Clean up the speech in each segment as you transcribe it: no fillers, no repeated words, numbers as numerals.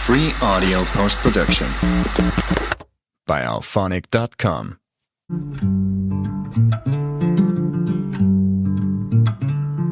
free audio post-production by alphonic.com.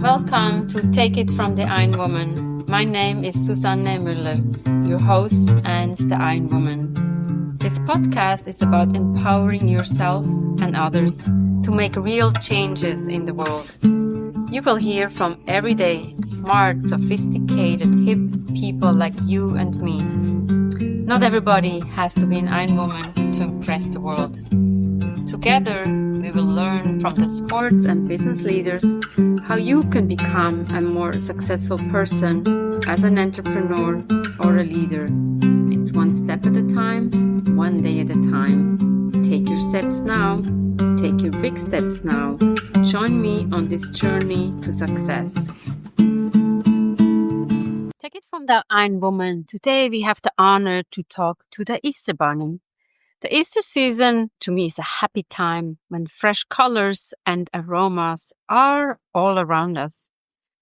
Welcome to Take It from the Ironwoman. My name is Susanne Mueller, your host and the Ironwoman. This podcast is about empowering yourself and others to make real changes in the world. You will hear from everyday, smart, sophisticated, hip people like you and me. Not everybody has to be an Ironwoman to impress the world. Together, we will learn from the sports and business leaders how you can become a more successful person as an entrepreneur or a leader. It's one step at a time, one day at a time. Take your steps now. Take your big steps now. Join me on this journey to success. Take it from the Ironwoman. Today we have the honor to talk to the Easter Bunny. The Easter season to me is a happy time when fresh colors and aromas are all around us.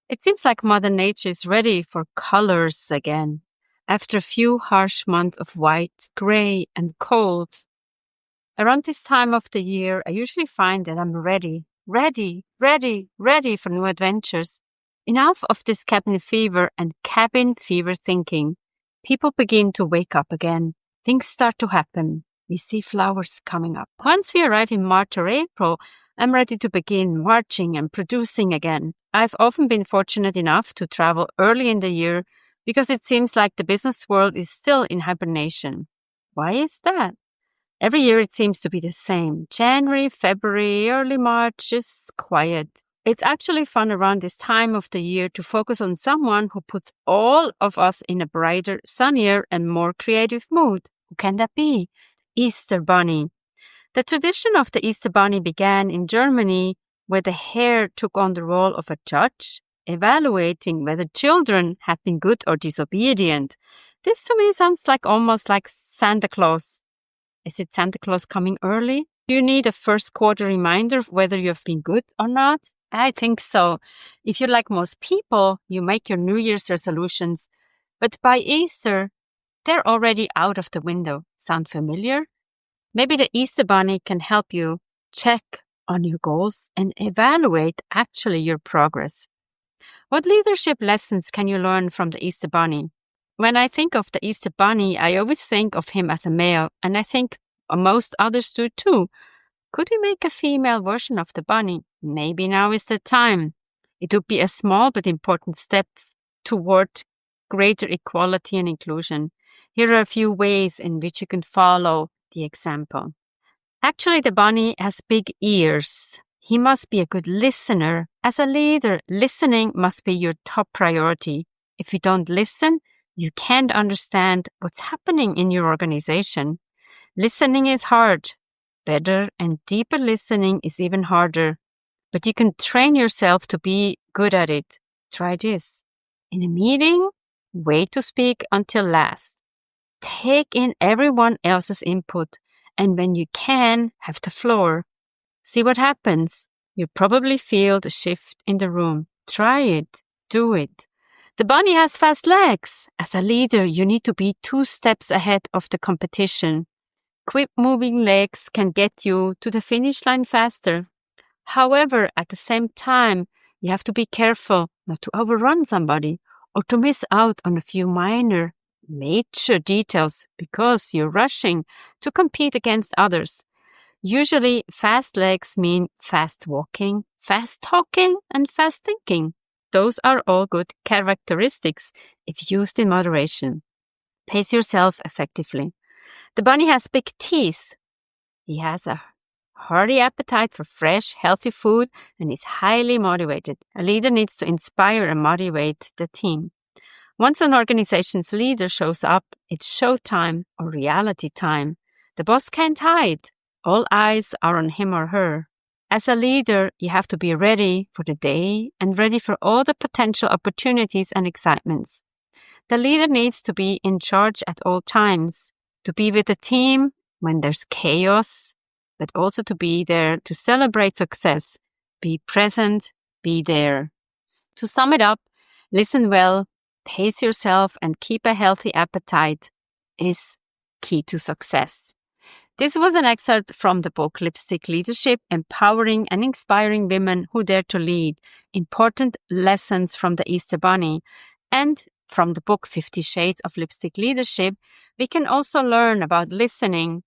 It seems like Mother Nature is ready for colors again. After a few harsh months of white, gray, and cold, around this time of the year, I usually find that I'm ready for new adventures. Enough of this cabin fever and cabin fever thinking. People begin to wake up again. Things start to happen. We see flowers coming up. Once we arrive in March or April, I'm ready to begin marching and producing again. I've often been fortunate enough to travel early in the year because it seems like the business world is still in hibernation. Why is that? Every year it seems to be the same. January, February, early March is quiet. It's actually fun around this time of the year to focus on someone who puts all of us in a brighter, sunnier, and more creative mood. Who can that be? Easter Bunny. The tradition of the Easter Bunny began in Germany, where the hare took on the role of a judge, evaluating whether children had been good or disobedient. This to me sounds almost like Santa Claus. Is it Santa Claus coming early? Do you need a first quarter reminder of whether you have been good or not? I think so. If you're like most people, you make your New Year's resolutions, but by Easter, they're already out of the window. Sound familiar? Maybe the Easter Bunny can help you check on your goals and evaluate actually your progress. What leadership lessons can you learn from the Easter Bunny? When I think of the Easter Bunny, I always think of him as a male, and I think most others do too. Could we make a female version of the bunny? Maybe now is the time. It would be a small but important step toward greater equality and inclusion. Here are a few ways in which you can follow the example. Actually, the bunny has big ears. He must be a good listener. As a leader, listening must be your top priority. If you don't listen, you can't understand what's happening in your organization. Listening is hard. Better and deeper listening is even harder. But you can train yourself to be good at it. Try this. In a meeting, wait to speak until last. Take in everyone else's input, and when you can, have the floor. See what happens. You probably feel the shift in the room. Try it. Do it. The bunny has fast legs. As a leader, you need to be 2 steps ahead of the competition. Quick moving legs can get you to the finish line faster. However, at the same time, you have to be careful not to overrun somebody or to miss out on a few major details because you're rushing to compete against others. Usually, fast legs mean fast walking, fast talking, and fast thinking. Those are all good characteristics if used in moderation. Pace yourself effectively. The bunny has big teeth. He has a hearty appetite for fresh, healthy food and is highly motivated. A leader needs to inspire and motivate the team. Once an organization's leader shows up, it's showtime or reality time. The boss can't hide. All eyes are on him or her. As a leader, you have to be ready for the day and ready for all the potential opportunities and excitements. The leader needs to be in charge at all times, to be with the team when there's chaos, but also to be there to celebrate success. Be present, be there. To sum it up, listen well, pace yourself, and keep a healthy appetite is key to success. This was an excerpt from the book Lipstick Leadership, Empowering and Inspiring Women Who Dare to Lead, Important Lessons from the Easter Bunny. And from the book 50 Shades of Lipstick Leadership, we can also learn about listening.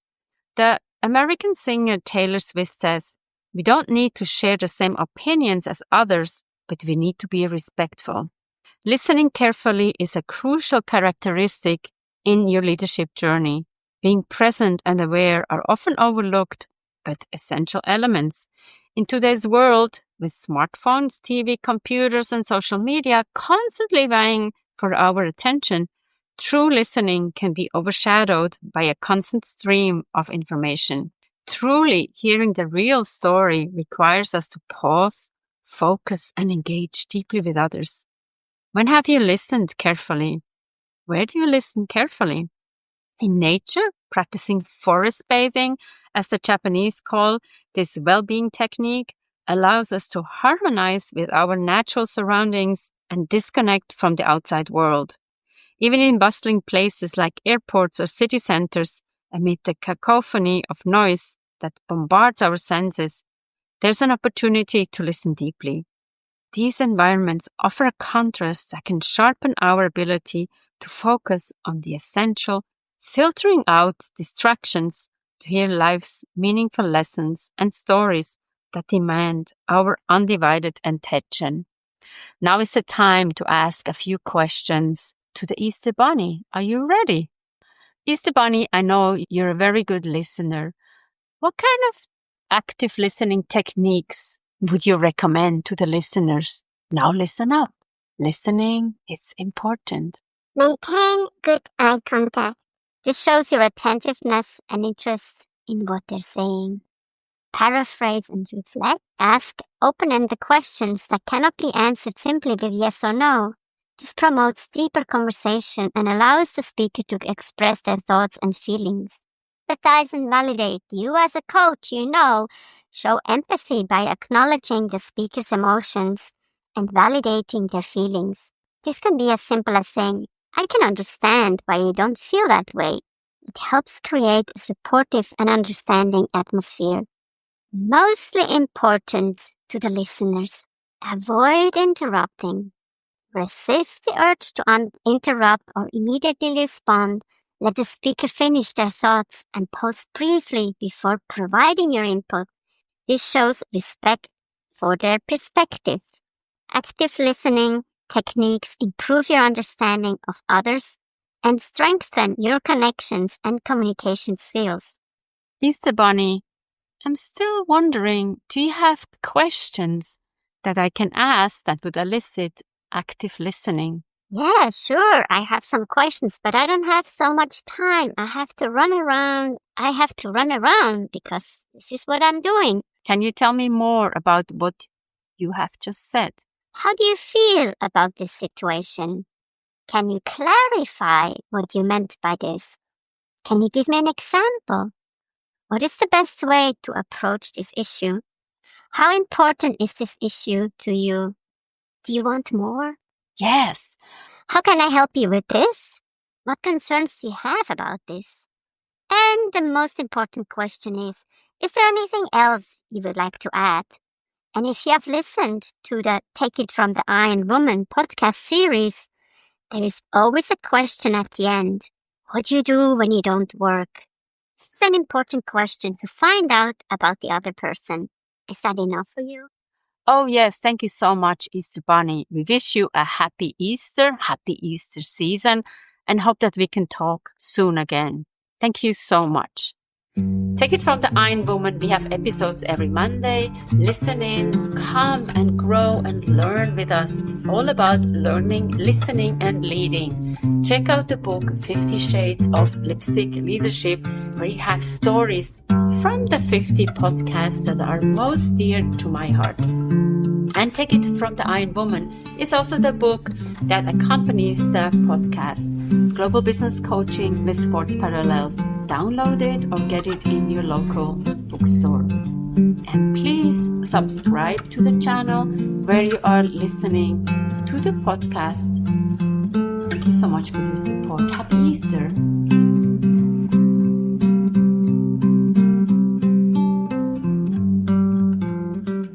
The American singer Taylor Swift says, "We don't need to share the same opinions as others, but we need to be respectful." Listening carefully is a crucial characteristic in your leadership journey. Being present and aware are often overlooked, but essential elements. In today's world, with smartphones, TV, computers, and social media constantly vying for our attention, true listening can be overshadowed by a constant stream of information. Truly hearing the real story requires us to pause, focus, and engage deeply with others. When have you listened carefully? Where do you listen carefully? In nature, practicing forest bathing, as the Japanese call this well-being technique, allows us to harmonize with our natural surroundings and disconnect from the outside world. Even in bustling places like airports or city centers, amid the cacophony of noise that bombards our senses, there's an opportunity to listen deeply. These environments offer a contrast that can sharpen our ability to focus on the essential, filtering out distractions to hear life's meaningful lessons and stories that demand our undivided attention. Now is the time to ask a few questions to the Easter Bunny. Are you ready? Easter Bunny, I know you're a very good listener. What kind of active listening techniques would you recommend to the listeners? Now listen up. Listening is important. Maintain good eye contact. This shows your attentiveness and interest in what they're saying. Paraphrase and reflect. Ask open-ended questions that cannot be answered simply with yes or no. This promotes deeper conversation and allows the speaker to express their thoughts and feelings. Empathize and validate. You as a coach, show empathy by acknowledging the speaker's emotions and validating their feelings. This can be as simple as saying, "I can understand why you don't feel that way." It helps create a supportive and understanding atmosphere. Mostly important to the listeners, avoid interrupting. Resist the urge to interrupt or immediately respond. Let the speaker finish their thoughts and pause briefly before providing your input. This shows respect for their perspective. Active listening techniques improve your understanding of others and strengthen your connections and communication skills. Easter Bunny, I'm still wondering, do you have questions that I can ask that would elicit active listening? Yeah, sure. I have some questions, but I don't have so much time. I have to run around because this is what I'm doing. Can you tell me more about what you have just said? How do you feel about this situation? Can you clarify what you meant by this? Can you give me an example? What is the best way to approach this issue? How important is this issue to you? Do you want more? Yes. How can I help you with this? What concerns do you have about this? And the most important question is there anything else you would like to add? And if you have listened to the Take It From the Ironwoman podcast series, there is always a question at the end. What do you do when you don't work? This is an important question to find out about the other person. Is that enough for you? Oh, yes. Thank you so much, Easter Bunny. We wish you a happy Easter season, and hope that we can talk soon again. Thank you so much. Take It From the Ironwoman. We have episodes every Monday. Listen in, come and grow and learn with us. It's all about learning, listening, and leading. Check out the book 50 Shades of Lipstick Leadership, where you have stories from the 50 podcasts that are most dear to my heart. And Take It From the Ironwoman is also the book that accompanies the podcast, Global Business Coaching with Sports Parallels. Download it or get it in your local bookstore. And please subscribe to the channel where you are listening to the podcast. you so much for your support. Happy